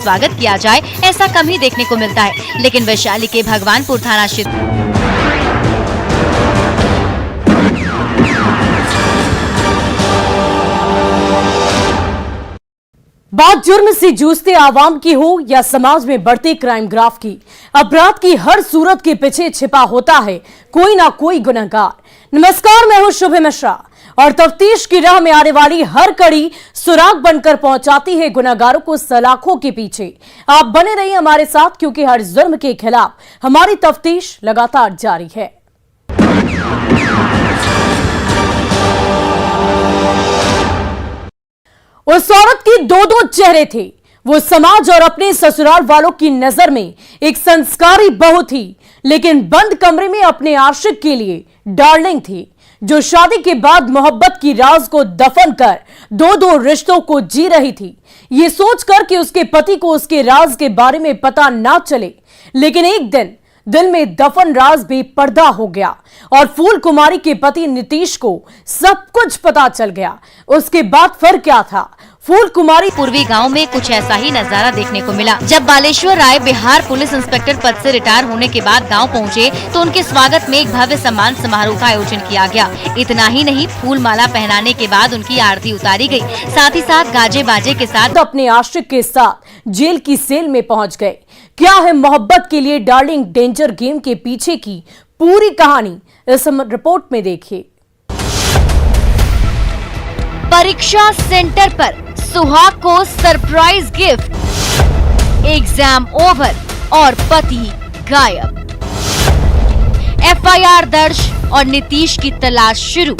स्वागत किया जाए ऐसा कम ही देखने को मिलता है। लेकिन वैशाली के भगवानपुर थाना क्षेत्र बात जुर्म से जूझते आवाम की हो या समाज में बढ़ते क्राइम ग्राफ की, अपराध की हर सूरत के पीछे छिपा होता है कोई ना कोई गुनहगार। नमस्कार, मैं हूं शुभ मिश्रा और तफ्तीश की राह में आने वाली हर कड़ी सुराग बनकर पहुंचाती है गुनहगारों को सलाखों के पीछे। आप बने रहिए हमारे साथ, क्योंकि हर जुर्म के खिलाफ हमारी तफ्तीश लगातार जारी है। उस औरत की दो चेहरे थे। वो समाज और अपने ससुराल वालों की नजर में एक संस्कारी बहू थी, लेकिन बंद कमरे में अपने आशिक के लिए डार्लिंग थी, जो शादी के बाद मोहब्बत की राज को दफन कर दो रिश्तों को जी रही थी, ये सोचकर कि उसके पति को उसके राज के बारे में पता ना चले। लेकिन एक दिन दिल में दफन राज बेपर्दा हो गया और फूल कुमारी के पति नीतीश को सब कुछ पता चल गया। उसके बाद फिर क्या था? फूल कुमारी पूर्वी गांव में कुछ ऐसा ही नजारा देखने को मिला। जब बालेश्वर राय बिहार पुलिस इंस्पेक्टर पद से रिटायर होने के बाद गांव पहुंचे तो उनके स्वागत में एक भव्य सम्मान समारोह का आयोजन किया गया। इतना ही नहीं, फूल माला पहनाने के बाद उनकी आरती उतारी गई। साथ ही साथ गाजे बाजे के साथ अपने आशिक के साथ जेल की सेल में पहुंच गए। क्या है मोहब्बत के लिए डार्लिंग डेंजर गेम के पीछे की पूरी कहानी, इस रिपोर्ट में देखिए। परीक्षा सेंटर पर सुहाग को सरप्राइज गिफ्ट, एग्जाम ओवर और पति गायब। एफआईआर दर्ज और नीतीश की तलाश शुरू।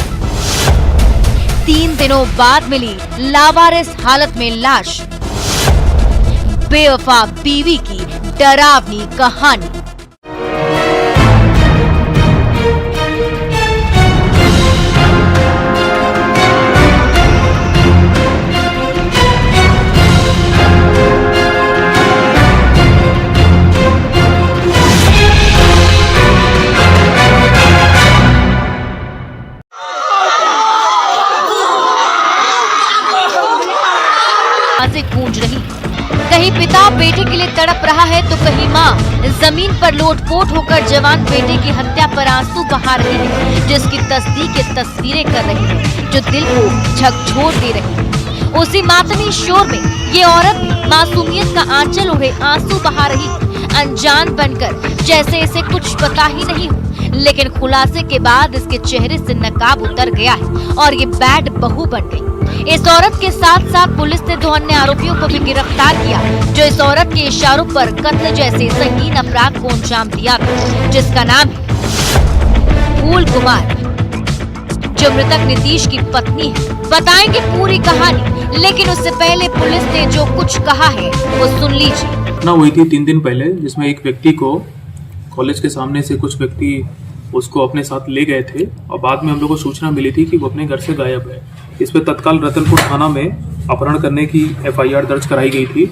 3 दिनों बाद मिली लावारिस हालत में लाश। बेवफा बीवी की डरावनी कहानी। से गूंज रही, कहीं पिता बेटे के लिए तड़प रहा है तो कहीं माँ जमीन पर लोटपोट होकर जवान बेटे की हत्या पर आंसू बहा रही है, जिसकी तस्दीक ये तस्वीरें कर रही है जो दिल को झकझोर दे रही है। उसी मातमी शोर में ये औरत भी मासूमियत का आंचल ओढ़े आंसू बहा रही, अनजान बनकर, जैसे इसे कुछ पता ही नहीं हो। लेकिन खुलासे के बाद इसके चेहरे से नकाब उतर गया है और ये बैड बहू बन गई। इस औरत के साथ साथ पुलिस ने 2 अन्य आरोपियों को भी गिरफ्तार किया, जो इस औरत के इशारों पर कत्ल जैसे संगीन अपराध को अंजाम दिया था, जिसका नाम है फूल कुमार, जो मृतक नीतीश की पत्नी है। बताएंगे पूरी कहानी, लेकिन उससे पहले पुलिस ने जो कुछ कहा है वो सुन लीजिए। घटना हुई थी 3 दिन पहले, जिसमें एक व्यक्ति को कॉलेज के सामने से कुछ व्यक्ति उसको अपने साथ ले गए थे और बाद में हम लोग को सूचना मिली थी कि वो अपने घर से गायब है। इस पर तत्काल रतनपुर थाना में अपहरण करने की एफआईआर दर्ज कराई गई थी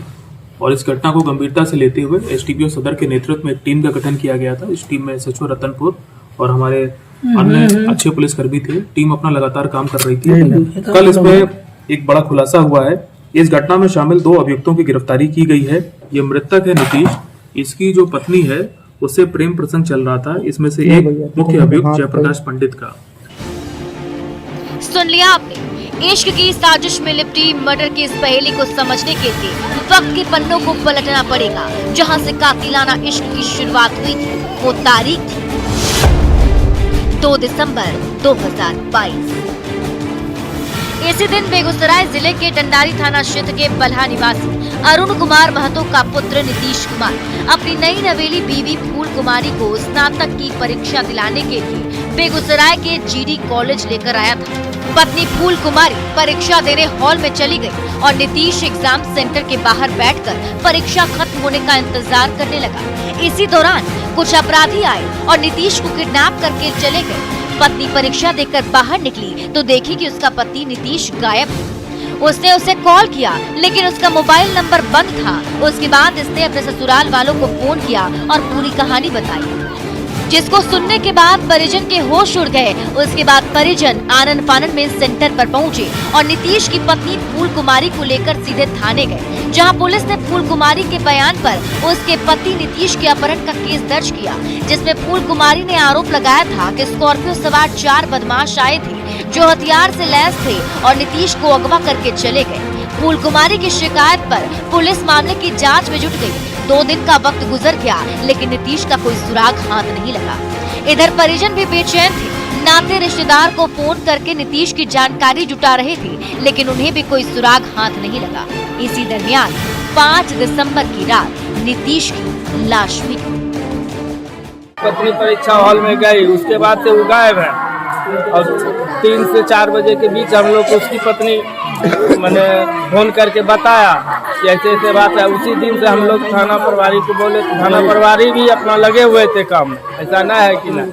और इस घटना को गंभीरता से लेते हुए एसडीपीओ सदर के नेतृत्व में एक टीम का गठन किया गया था। इस टीम में एसएचओ रतनपुर और हमारे अन्य अच्छे पुलिसकर्मी थे। टीम अपना लगातार काम कर रही थी। कल इसमें एक बड़ा खुलासा हुआ है। इस घटना में शामिल 2 अभियुक्तों की गिरफ्तारी की गई है। ये मृतक है नीतीश, इसकी जो पत्नी है उससे प्रेम प्रसंग चल रहा था। इसमें से एक मुख्य अभियुक्त जयप्रकाश पंडित का। सुन लिया आपने, इश्क की साजिश में लिपटी मर्डर की इस पहेली को समझने के लिए वक्त के पन्नों को पलटना पड़ेगा। जहां से कातिलाना इश्क की शुरुआत हुई थी, वो तारीख थी 2 दिसंबर 2022। इसी दिन बेगूसराय जिले के टंडारी थाना क्षेत्र के बल्हा निवासी अरुण कुमार महतो का पुत्र नीतीश कुमार अपनी नई नवेली बीवी फूल कुमारी को स्नातक की परीक्षा दिलाने के लिए बेगूसराय के जीडी कॉलेज लेकर आया था। पत्नी फूल कुमारी परीक्षा देने हॉल में चली गई और नीतीश एग्जाम सेंटर के बाहर बैठकर परीक्षा खत्म होने का इंतजार करने लगा। इसी दौरान कुछ अपराधी आए और नीतीश को किडनैप करके चले गए। पत्नी परीक्षा देकर बाहर निकली तो देखी कि उसका पति नीतीश गायब है। उसने उसे कॉल किया, लेकिन उसका मोबाइल नंबर बंद था। उसके बाद इसने अपने ससुराल वालों को फोन किया और पूरी कहानी बताई। जिसको सुनने के बाद परिजन के होश उड़ गए। उसके बाद परिजन आनन फानन में सेंटर पर पहुंचे और नीतीश की पत्नी फूल कुमारी को लेकर सीधे थाने गए, जहां पुलिस ने फूल कुमारी के बयान पर उसके पति नीतीश के अपहरण का केस दर्ज किया, जिसमें फूल कुमारी ने आरोप लगाया था कि स्कॉर्पियो सवार 4 बदमाश आए थे जो हथियार से लैस थे और नीतीश को अगवा करके चले गए। फूल कुमारी की शिकायत पर पुलिस मामले की जांच में जुट गई। 2 दिन का वक्त गुजर गया, लेकिन नीतीश का कोई सुराग हाथ नहीं लगा। इधर परिजन भी बेचैन थे। नाते रिश्तेदार को फोन करके नीतीश की जानकारी जुटा रहे थे, लेकिन उन्हें भी कोई सुराग हाथ नहीं लगा। इसी दरमियान 5 दिसंबर की रात नीतीश की लाश मिली। पत्नी परीक्षा हॉल में गई, उसके बाद से वो गायब है और 3 से 4 बजे के बीच हम लोग को उसकी पत्नी मैंने फोन करके बताया कि ऐसे ऐसे बात है। उसी दिन से हम लोग थाना प्रभारी को बोले, थाना प्रभारी भी अपना लगे हुए थे काम, ऐसा ना है कि ना,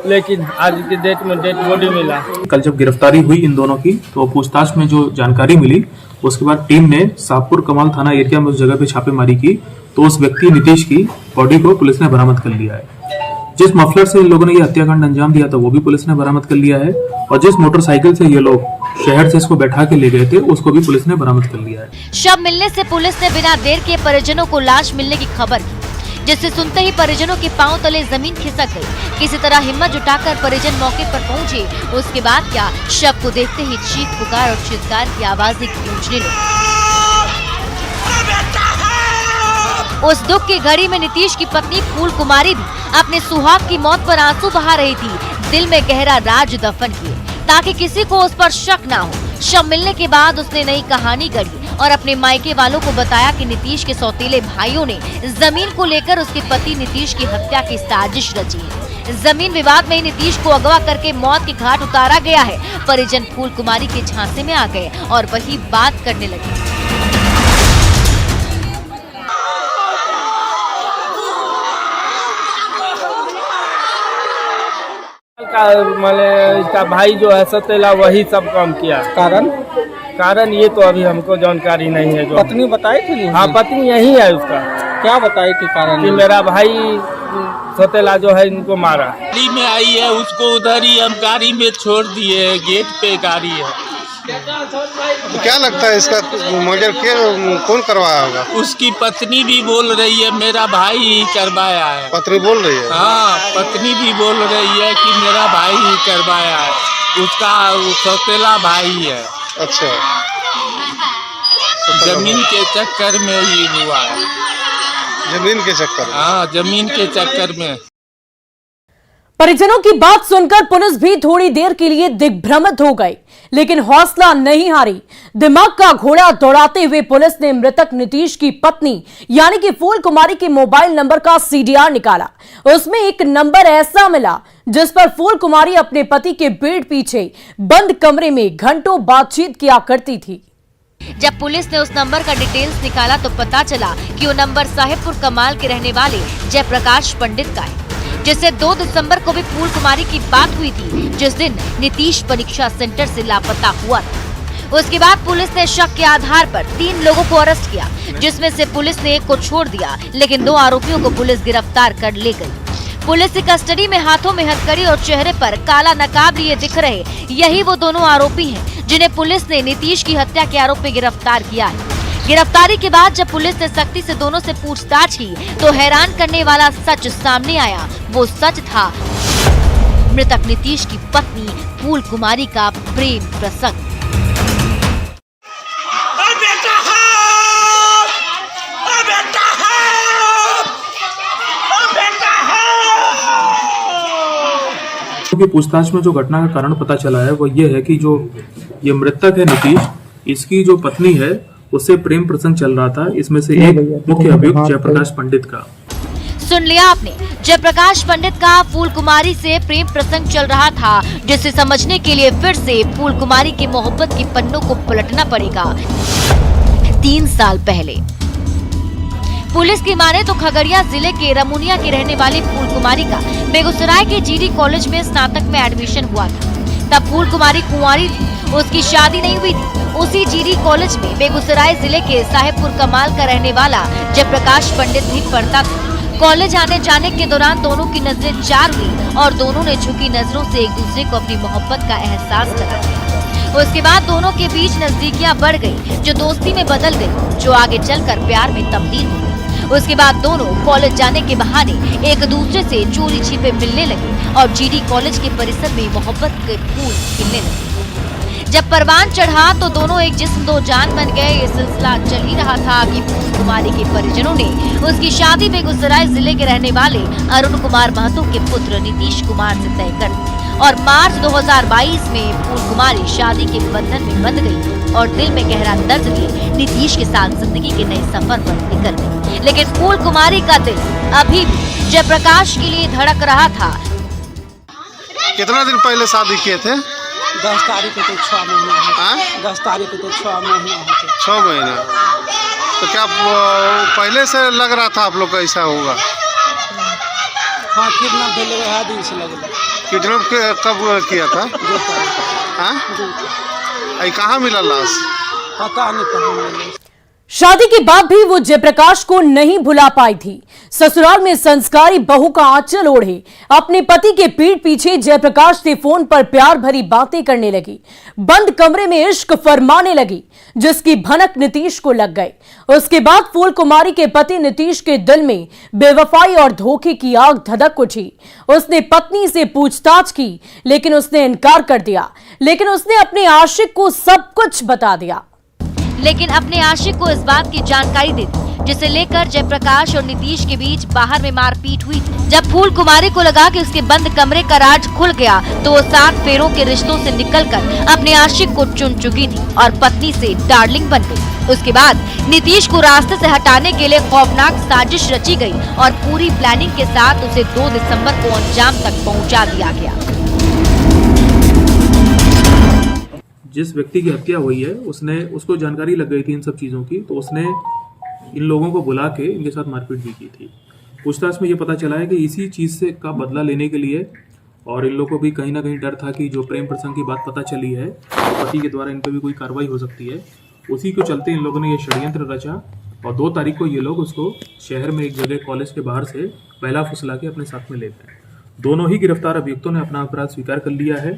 लेकिन आज की डेट में डेड बॉडी मिला। कल जब गिरफ्तारी हुई इन दोनों की, तो पूछताछ में जो जानकारी मिली, उसके बाद टीम ने शाहपुर कमाल थाना एरिया में उस जगह पे छापेमारी की, तो उस व्यक्ति नीतीश की बॉडी को पुलिस ने बरामद कर लिया है। जिस मफलर से इन लोगों ने ये हत्याकांड अंजाम दिया था, वो भी पुलिस ने बरामद कर लिया है, और जिस मोटरसाइकिल से ये लोग शहर से इसको बैठा के ले गए थे, उसको भी पुलिस ने बरामद कर लिया है। शव मिलने से पुलिस ने बिना देर के परिजनों को लाश मिलने की खबर की, जिससे सुनते ही परिजनों के पांव तले जमीन खिसक गई। किसी तरह हिम्मत जुटाकर परिजन मौके पर पहुंचे। उसके बाद क्या, शव को देखते ही चीख पुकार और चित्कार की आवाजें गूंजने लगी। उस दुख की घड़ी में नीतीश की पत्नी फूल कुमारी भी अपने सुहाग की मौत पर आंसू बहा रही थी, दिल में गहरा राज दफन किए ताकि किसी को उस पर शक ना हो। शव मिलने के बाद उसने नई कहानी गढ़ी और अपने मायके वालों को बताया कि नीतीश के सौतेले भाइयों ने जमीन को लेकर उसके पति नीतीश की हत्या की साजिश रची है। जमीन विवाद में ही नीतीश को अगवा करके मौत के घाट उतारा गया है। परिजन फूल कुमारी के झांसे में आ गए और वही बात करने लगे। मैंने इसका भाई जो है सतेला, वही सब काम किया। कारण ये तो अभी हमको जानकारी नहीं है। जो पत्नी बताई थी? हाँ, पत्नी यही है उसका। क्या बताई थी कारण? कि मेरा भाई सतेला जो है इनको मारा। गाड़ी में आई है, उसको उधर ही हम गाड़ी में छोड़ दिए, गेट पे गाड़ी है। तो क्या लगता है इसका मर्डर कौन करवाया होगा? उसकी पत्नी भी बोल रही है मेरा भाई ही करवाया है। पत्नी बोल रही है? हाँ, पत्नी भी बोल रही है कि मेरा भाई ही करवाया है, उसका सौतेला भाई है। अच्छा, जमीन के चक्कर में ही हुआ है। जमीन के चक्कर? हाँ, जमीन के चक्कर में। परिजनों की बात सुनकर पुलिस भी थोड़ी देर के लिए दिग्भ्रमित हो गई, लेकिन हौसला नहीं हारी। दिमाग का घोड़ा दौड़ाते हुए पुलिस ने मृतक नीतीश की पत्नी यानी कि फूल कुमारी के मोबाइल नंबर का सीडीआर निकाला। उसमें एक नंबर ऐसा मिला जिस पर फूल कुमारी अपने पति के पीठ पीछे बंद कमरे में घंटों बातचीत किया करती थी। जब पुलिस ने उस नंबर का डिटेल्स निकाला तो पता चला कि वो नंबर साहेबपुर कमाल के रहने वाले जयप्रकाश पंडित का है, जिससे 2 दिसंबर को भी फूल कुमारी की बात हुई थी, जिस दिन नीतीश परीक्षा सेंटर से लापता हुआ था। उसके बाद पुलिस ने शक के आधार पर 3 लोगों को अरेस्ट किया, जिसमें से पुलिस ने 1 को छोड़ दिया, लेकिन 2 आरोपियों को पुलिस गिरफ्तार कर ले गई। पुलिस की कस्टडी में हाथों में हथकड़ी और चेहरे पर काला नकाब लिए दिख रहे यही वो दोनों आरोपी हैं, जिन्हें पुलिस ने नीतीश की हत्या के आरोप में गिरफ्तार किया है। गिरफ्तारी के बाद जब पुलिस ने सख्ती से दोनों से पूछताछ की तो हैरान करने वाला सच सामने आया। वो सच था मृतक नीतीश की पत्नी फूल कुमारी का प्रेम प्रसंग। क्योंकि पूछताछ में जो घटना का कारण पता चला है वो ये है कि जो ये मृतक है नीतीश, इसकी जो पत्नी है उससे प्रेम प्रसंग चल रहा था। इसमें से एक मुख्य अभियुक्त जयप्रकाश पंडित का। सुन लिया आपने, जयप्रकाश पंडित का फूल कुमारी से प्रेम प्रसंग चल रहा था, जिसे समझने के लिए फिर से फूल कुमारी की मोहब्बत के पन्नों को पलटना पड़ेगा। 3 साल पहले पुलिस की माने तो खगड़िया जिले के रमुनिया के रहने वाली फूल कुमारी का बेगूसराय के जीडी कॉलेज में स्नातक में एडमिशन हुआ था। तब फूल कुमारी कुंवारी थी, उसकी शादी नहीं हुई थी। उसी जीडी कॉलेज में बेगूसराय जिले के साहेबपुर कमाल का रहने वाला जयप्रकाश पंडित भी पढ़ता था। कॉलेज आने जाने के दौरान दोनों की नजरें चार हुई और दोनों ने झुकी नजरों से एक दूसरे को अपनी मोहब्बत का एहसास कराया। उसके बाद दोनों के बीच नजदीकियां बढ़ गई, जो दोस्ती में बदल गई, जो आगे चलकर प्यार में तब्दील हुई। उसके बाद दोनों कॉलेज जाने के बहाने एक दूसरे से चोरी छिपे मिलने लगे और जीडी कॉलेज के परिसर में मोहब्बत के फूल खिलने लगे। जब परवान चढ़ा तो दोनों एक जिस्म दो जान बन गए। ये सिलसिला चल ही रहा था कि फूल कुमारी के परिजनों ने उसकी शादी बेगूसराय जिले के रहने वाले अरुण कुमार महतो के पुत्र नीतीश कुमार से तय कर दी और मार्च 2022 में फूल कुमारी शादी के बंधन में बंध गई और दिल में गहरा दर्द लिए नीतीश के साथ जिंदगी के नए सफर पर निकल गई। लेकिन फूल कुमारी का दिल अभी भी जयप्रकाश के लिए धड़क रहा था। कितना दिन पहले शादी किए थे? 10 तारीख को तो 6 महीना हाँ? 10 तारीख को तो 6 महीना होते। 6 महीना। तो क्या पहले से लग रहा था आप लोग का ऐसा होगा? हाँ, कितना पहले वह दिन से लगे। किडनैप कब किया था? 2 तारीख। हाँ? कहाँ मिला लाश? पता नहीं कहाँ मिला। शादी के बाद भी वो जयप्रकाश को नहीं भुला पाई थी। ससुराल में संस्कारी बहू का आंचल ओढ़े अपने पति के पीठ पीछे जयप्रकाश से फोन पर प्यार भरी बातें करने लगी, बंद कमरे में इश्क फरमाने लगी, जिसकी भनक नीतीश को लग गई। उसके बाद फूल कुमारी के पति नीतीश के दिल में बेवफाई और धोखे की आग धधक उठी। उसने पत्नी से पूछताछ की, लेकिन उसने इनकार कर दिया। लेकिन उसने अपने आशिक को सब कुछ बता दिया। लेकिन अपने आशिक को इस बात की जानकारी दे दी, जिसे लेकर जयप्रकाश और नीतीश के बीच बाहर में मारपीट हुई। जब फूल कुमारी को लगा कि उसके बंद कमरे का राज खुल गया, तो वो 7 फेरों के रिश्तों से निकलकर अपने आशिक को चुन चुकी थी और पत्नी से डार्लिंग बन गई। उसके बाद नीतीश को रास्ते से हटाने के लिए खौफनाक साजिश रची गई और पूरी प्लानिंग के साथ उसे 2 दिसंबर को अंजाम तक पहुँचा दिया गया। जिस व्यक्ति की हत्या हुई है उसको जानकारी लग गई थी इन सब चीज़ों की, तो उसने इन लोगों को बुला के इनके साथ मारपीट भी की थी। पूछताछ में ये पता चला है कि इसी चीज़ से का बदला लेने के लिए, और इन लोगों को भी कहीं ना कहीं डर था कि जो प्रेम प्रसंग की बात पता चली है पति के द्वारा इन पर भी कोई कार्रवाई हो सकती है, उसी को चलते इन लोगों ने ये षड्यंत्र रचा और 2 तारीख को ये लोग उसको शहर में एक जगह कॉलेज के बाहर से पहला फुसला के अपने साथ में ले गए। दोनों ही गिरफ्तार अभियुक्तों ने अपना अपराध स्वीकार कर लिया है।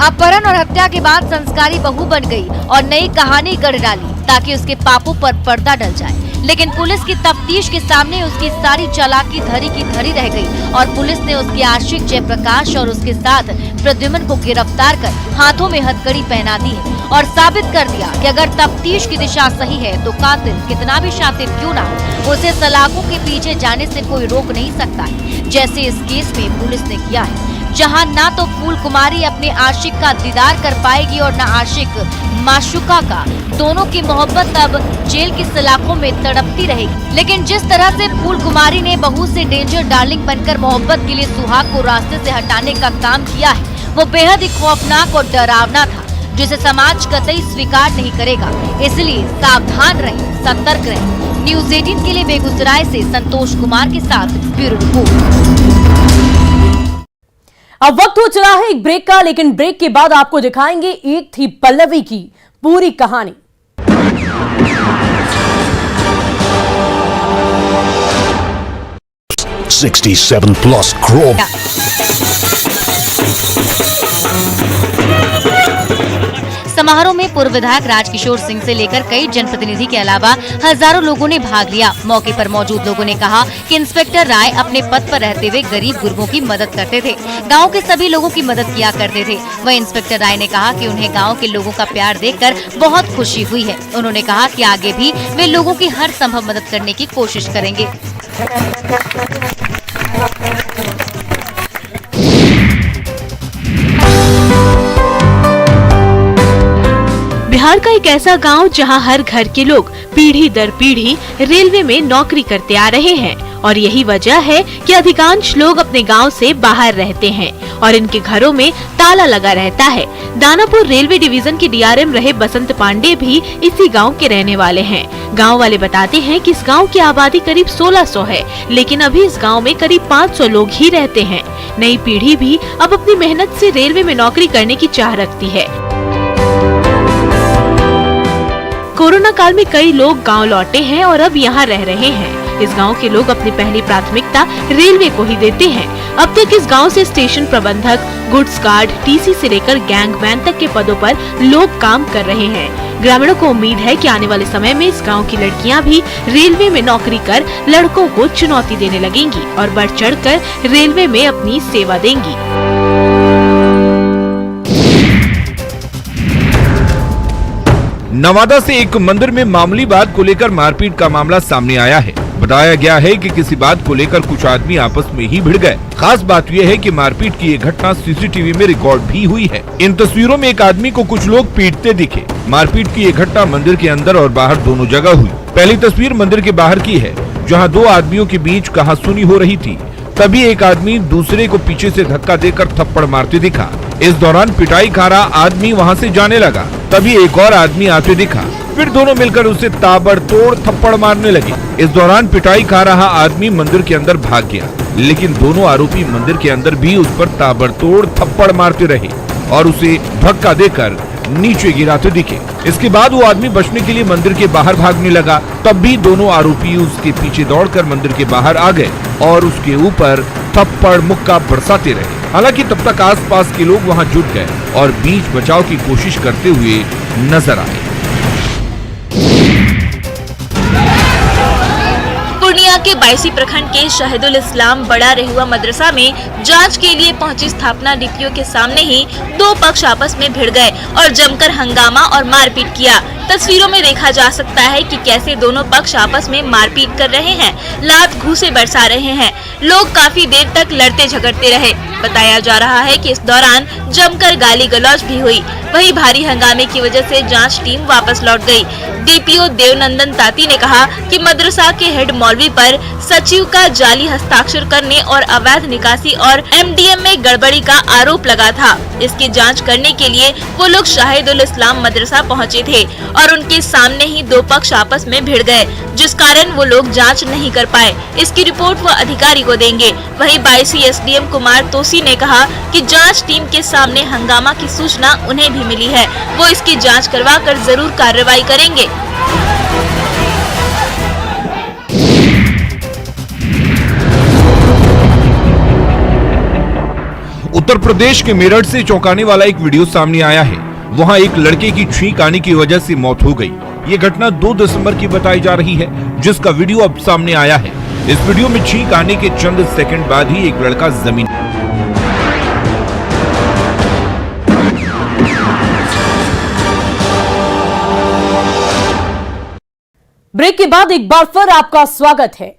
अपहरण और हत्या के बाद संस्कारी बहू बन गई और नई कहानी गढ़ डाली ताकि उसके पापों पर पर्दा डल जाए। लेकिन पुलिस की तफ्तीश के सामने उसकी सारी चालाकी धरी की धरी रह गई और पुलिस ने उसके आशिक जयप्रकाश और उसके साथ प्रद्युम्न को गिरफ्तार कर हाथों में हथकड़ी पहना दी है और साबित कर दिया कि अगर तफ्तीश की दिशा सही है तो कातिल कितना भी शातिर क्यों ना हो, उसे सलाखों के पीछे जाने से कोई रोक नहीं सकता है, जैसे इस केस में पुलिस ने किया है, जहां ना तो फूल कुमारी अपने आशिक का दीदार कर पाएगी और ना आशिक माशुका का। दोनों की मोहब्बत अब जेल की सलाखों में तड़पती रहेगी। लेकिन जिस तरह से फूल कुमारी ने बहू से डेंजर डार्लिंग बनकर मोहब्बत के लिए सुहाग को रास्ते से हटाने का काम किया है, वो बेहद ही खौफनाक और डरावना था, जिसे समाज कतई स्वीकार नहीं करेगा। इसलिए सावधान रहें, सतर्क रहें। न्यूज़ 18 के लिए बेगूसराय से संतोष कुमार के साथ ब्यूरो रिपोर्ट। अब वक्त हो चला है एक ब्रेक का, लेकिन ब्रेक के बाद आपको दिखाएंगे एक थी पल्लवी की पूरी कहानी। +67 Chrome। समारोह में पूर्व विधायक राजकिशोर सिंह से लेकर कई जनप्रतिनिधि के अलावा हजारों लोगों ने भाग लिया। मौके पर मौजूद लोगों ने कहा कि इंस्पेक्टर राय अपने पद पर रहते हुए गरीब गुरबों की मदद करते थे, गांव के सभी लोगों की मदद किया करते थे। वहीं इंस्पेक्टर राय ने कहा कि उन्हें गांव के लोगों का प्यार देखकर बहुत खुशी हुई है। उन्होंने कहा कि आगे भी वे लोगों की हर संभव मदद करने की कोशिश करेंगे। बिहार का एक ऐसा गांव जहां हर घर के लोग पीढ़ी दर पीढ़ी रेलवे में नौकरी करते आ रहे हैं और यही वजह है कि अधिकांश लोग अपने गांव से बाहर रहते हैं और इनके घरों में ताला लगा रहता है। दानापुर रेलवे डिवीजन के डीआरएम रहे बसंत पांडे भी इसी गांव के रहने वाले हैं। गांव वाले बताते हैं कि इस गांव की आबादी करीब 1600 है, लेकिन अभी इस गांव में करीब 500 लोग ही रहते हैं। नई पीढ़ी भी अब अपनी मेहनत से रेलवे में नौकरी करने की चाह रखती है। कोरोना काल में कई लोग गांव लौटे हैं और अब यहां रह रहे हैं। इस गांव के लोग अपनी पहली प्राथमिकता रेलवे को ही देते हैं। अब तक इस गांव से स्टेशन प्रबंधक, गुड्स गार्ड, टीसी से लेकर गैंगमैन तक के पदों पर लोग काम कर रहे हैं। ग्रामीणों को उम्मीद है कि आने वाले समय में इस गांव की लड़कियां भी रेलवे में नौकरी कर लड़कों को चुनौती देने लगेंगी और बढ़ चढ़कर रेलवे में अपनी सेवा देंगी। नवादा से एक मंदिर में मामूली बात को लेकर मारपीट का मामला सामने आया है। बताया गया है कि किसी बात को लेकर कुछ आदमी आपस में ही भिड़ गए। खास बात यह है कि मारपीट की ये घटना सीसीटीवी में रिकॉर्ड भी हुई है। इन तस्वीरों में एक आदमी को कुछ लोग पीटते दिखे। मारपीट की ये घटना मंदिर के अंदर और बाहर दोनों जगह हुई। पहली तस्वीर मंदिर के बाहर की है, जहाँ दो आदमियों के बीच कहासुनी हो रही थी। तभी एक आदमी दूसरे को पीछे से धक्का देकर थप्पड़ मारते दिखा। इस दौरान पिटाई खा रहा आदमी वहां से जाने लगा। तभी एक और आदमी आते दिखा, फिर दोनों मिलकर उसे ताबड़तोड़ थप्पड़ मारने लगे। इस दौरान पिटाई खा रहा आदमी मंदिर के अंदर भाग गया, लेकिन दोनों आरोपी मंदिर के अंदर भी उस पर ताबड़तोड़ थप्पड़ मारते रहे और उसे धक्का देकर नीचे गिराते दिखे। इसके बाद वो आदमी बचने के लिए मंदिर के बाहर भागने लगा। तब भी दोनों आरोपी उसके पीछे दौड़कर मंदिर के बाहर आ गए और उसके ऊपर थप्पड़ मुक्का बरसाते रहे। हालांकि तब तक आसपास के लोग वहां जुट गए और बीच बचाव की कोशिश करते हुए नजर आए। पूर्णिया के बायसी प्रखंड के शहीदुल इस्लाम बड़ा रेहुआ मदरसा में जांच के लिए पहुंची स्थापना डीपीओ के सामने ही दो पक्ष आपस में भिड़ गए और जमकर हंगामा और मारपीट किया। तस्वीरों में देखा जा सकता है कि कैसे दोनों पक्ष आपस में मारपीट कर रहे हैं, लात घूंसे बरसा रहे हैं। लोग काफी देर तक लड़ते झगड़ते रहे। बताया जा रहा है कि इस दौरान जमकर गाली गलौज भी हुई। वहीं भारी हंगामे की वजह से जांच टीम वापस लौट गई। डीपीओ देवनंदन ताती ने कहा कि मदरसा के हेड मौलवी पर सचिव का जाली हस्ताक्षर करने और अवैध निकासी और एमडीएम में गड़बड़ी का आरोप लगा था। इसकी जांच करने के लिए वो लोग शाहिदुल इस्लाम मदरसा पहुंचे थे और उनके सामने ही दो पक्ष आपस में भिड़ गए, जिस कारण वो लोग जांच नहीं कर पाए। इसकी रिपोर्ट वो अधिकारी को देंगे। वहीं बायसी एसडीएम कुमार तोसी ने कहा कि जांच टीम के सामने हंगामा की सूचना उन्हें भी मिली है, वो इसकी जांच करवाकर जरूर कार्रवाई करेंगे। उत्तर प्रदेश के मेरठ से चौंकाने वाला एक वीडियो सामने आया है। वहां एक लड़के की छींक आने की वजह से मौत हो गई। ये घटना 2 दिसंबर की बताई जा रही है, जिसका वीडियो अब सामने आया है। इस वीडियो में छींक आने के चंद सेकंड बाद ही एक लड़का जमीन ब्रेक के बाद एक बार फिर आपका स्वागत है।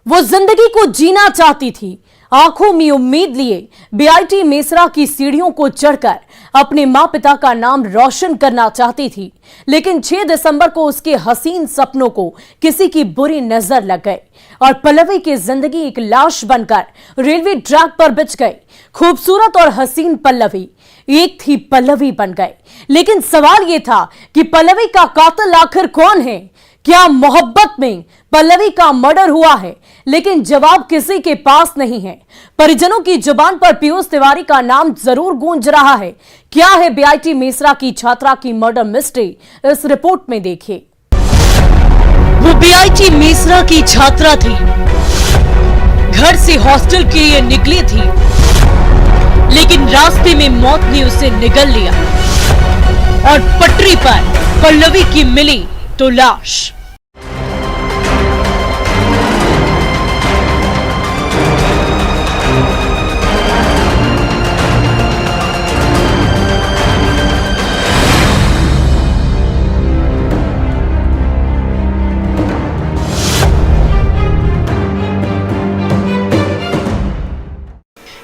वो जिंदगी को जीना चाहती थी। आंखों में उम्मीद लिए बीआईटी मेसरा की सीढ़ियों को चढ़कर अपने मां पिता का नाम रोशन करना चाहती थी, लेकिन 6 दिसंबर को उसके हसीन सपनों को किसी की बुरी नजर लग गई और पल्लवी की जिंदगी एक लाश बनकर रेलवे ट्रैक पर बिछ गई। खूबसूरत और हसीन पल्लवी एक थी पल्लवी बन गए। लेकिन सवाल यह था कि पल्लवी का कातिल आखिर कौन है? क्या मोहब्बत में पल्लवी का मर्डर हुआ है? लेकिन जवाब किसी के पास नहीं है। परिजनों की जुबान पर पीयूष तिवारी का नाम जरूर गूंज रहा है। क्या है बीआईटी मेसरा की छात्रा की मर्डर मिस्ट्री? इस रिपोर्ट में देखिए। वो बीआईटी मेसरा की छात्रा थी। घर से हॉस्टल के लिए निकली थी, लेकिन रास्ते में मौत ने उसे निगल लिया और पटरी पर पल्लवी की मिली तो लाश।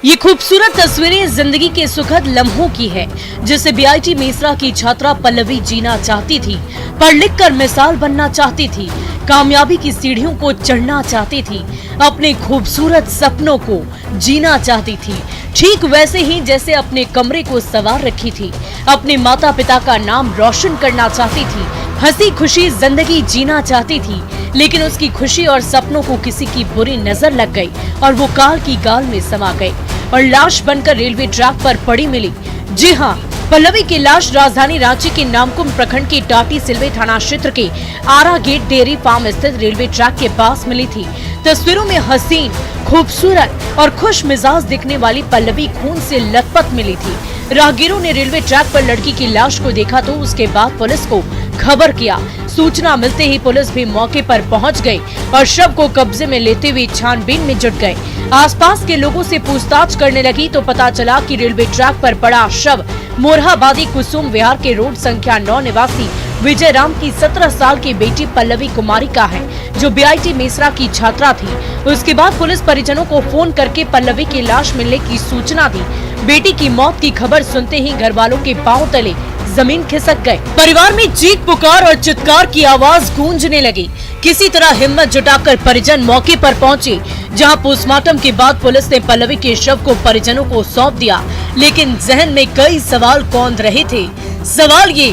ये खूबसूरत तस्वीरें जिंदगी के सुखद लम्हों की है, जिसे बीआईटी मेसरा की छात्रा पल्लवी जीना चाहती थी। पढ़ लिख कर मिसाल बनना चाहती थी, कामयाबी की सीढ़ियों को चढ़ना चाहती थी, अपने खूबसूरत सपनों को जीना चाहती थी, ठीक वैसे ही जैसे अपने कमरे को संवार रखी थी। अपने माता पिता का नाम रोशन करना चाहती थी, हंसी खुशी जिंदगी जीना चाहती थी। लेकिन उसकी खुशी और सपनों को किसी की बुरी नजर लग गई और वो काल की गाल में समा गई और लाश बनकर रेलवे ट्रैक पर पड़ी मिली। जी हाँ, पल्लवी की लाश राजधानी रांची के नामकुम प्रखंड के टाटी सिलवे थाना क्षेत्र के आरा गेट डेयरी फार्म स्थित रेलवे ट्रैक के पास मिली थी। तस्वीरों में हसीन, खूबसूरत और खुश मिजाज दिखने वाली पल्लवी खून से लथपथ मिली थी। राहगीरों ने रेलवे ट्रैक पर लड़की की लाश को देखा तो उसके बाद पुलिस को खबर किया। सूचना मिलते ही पुलिस भी मौके पर पहुंच गई और शव को कब्जे में लेते हुए छानबीन में जुट गए। आसपास के लोगों से पूछताछ करने लगी तो पता चला कि रेलवे ट्रैक पर पड़ा शव मोरहाबादी कुसुम विहार के रोड संख्या 9 निवासी विजय राम की 17 साल की बेटी पल्लवी कुमारी का है, जो बीआईटी मेसरा की छात्रा थी। उसके बाद पुलिस परिजनों को फोन करके पल्लवी की लाश मिलने की सूचना दी। बेटी की मौत की खबर सुनते ही घर वालों के पांव तले जमीन खिसक गए। परिवार में चीख पुकार और चित्कार की आवाज गूंजने लगी। किसी तरह हिम्मत जुटाकर परिजन मौके पर पहुंचे, जहां पोस्टमार्टम के बाद पुलिस ने पल्लवी के शव को परिजनों को सौंप दिया। लेकिन जहन में कई सवाल कौंध रहे थे। सवाल ये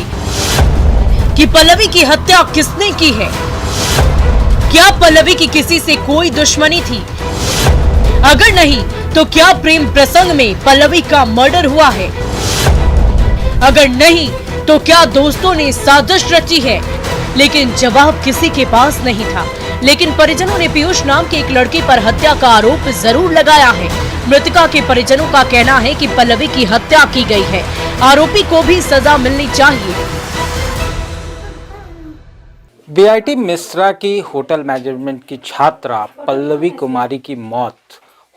कि पल्लवी की हत्या किसने की है? क्या पल्लवी की किसी से कोई दुश्मनी थी? अगर नहीं तो क्या प्रेम प्रसंग में पल्लवी का मर्डर हुआ है? अगर नहीं तो क्या दोस्तों ने साजिश रची है? लेकिन जवाब किसी के पास नहीं था। लेकिन परिजनों ने पीयूष नाम के एक लड़के पर हत्या का आरोप जरूर लगाया है। मृतका के परिजनों का कहना है कि पल्लवी की हत्या की गई है। आरोपी को भी सजा मिलनी चाहिए। बीआईटी मेसरा की होटल मैनेजमेंट की छात्रा पल्लवी कुमारी की मौत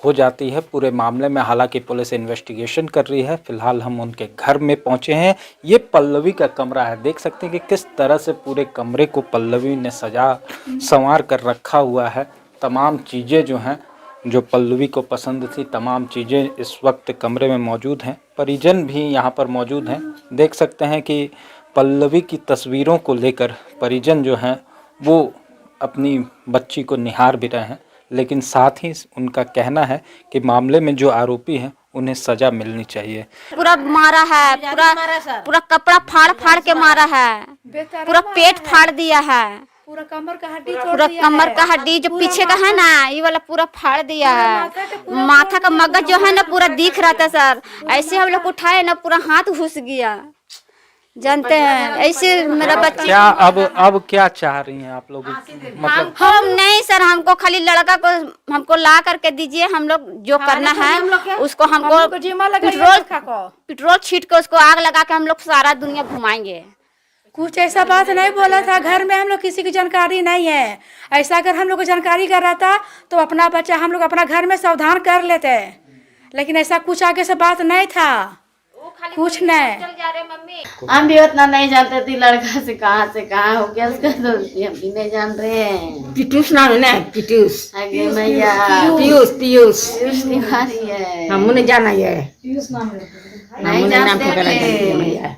हो जाती है। पूरे मामले में हालांकि पुलिस इन्वेस्टिगेशन कर रही है। फिलहाल हम उनके घर में पहुंचे हैं। ये पल्लवी का कमरा है। देख सकते हैं कि किस तरह से पूरे कमरे को पल्लवी ने संवार कर रखा हुआ है। तमाम चीज़ें जो हैं, जो पल्लवी को पसंद थी, तमाम चीज़ें इस वक्त कमरे में मौजूद हैं। परिजन भी यहाँ पर मौजूद हैं। देख सकते हैं कि पल्लवी की तस्वीरों को लेकर परिजन जो हैं वो अपनी बच्ची को निहार भी रहे हैं। लेकिन साथ ही उनका कहना है कि मामले में जो आरोपी हैं उन्हें सजा मिलनी चाहिए। पूरा मारा है, पूरा कपड़ा फाड़ के मारा है, पूरा पेट फाड़ दिया है, पूरा कमर का हड्डी जो पीछे का है ना, ये वाला पूरा फाड़ दिया है। माथा का मगज जो है ना पूरा दिख रहा था सर। ऐसे हम लोग उठाए ना पूरा हाथ घुस गया। जानते हैं ऐसे मेरा बच्चा। क्या अब क्या चाह रही हैं आप लोग? मतलब हम नहीं सर, हमको खाली लड़का को हमको ला करके दीजिए। हम लोग जो करना है उसको हमको पेट्रोल छीट के उसको आग लगा के हम लोग सारा दुनिया घुमाएंगे। कुछ ऐसा बात नहीं बोला था। घर में हम लोग किसी की जानकारी नहीं है। ऐसा अगर हम लोग को जानकारी कर रहा था तो अपना बच्चा हम लोग अपना घर में सावधान कर लेते, लेकिन ऐसा कुछ आगे से बात नहीं था। कुछ नहीं। हम भी उतना नहीं जानते थे लड़का से कहाँ हो गया उसका, दोस्ती हम भी नहीं जान रहे हैं। पीयूष नाम है ना, पीयूष मैया पीयूष तिवारी है। हम नहीं जाना है, नहीं जानते थे।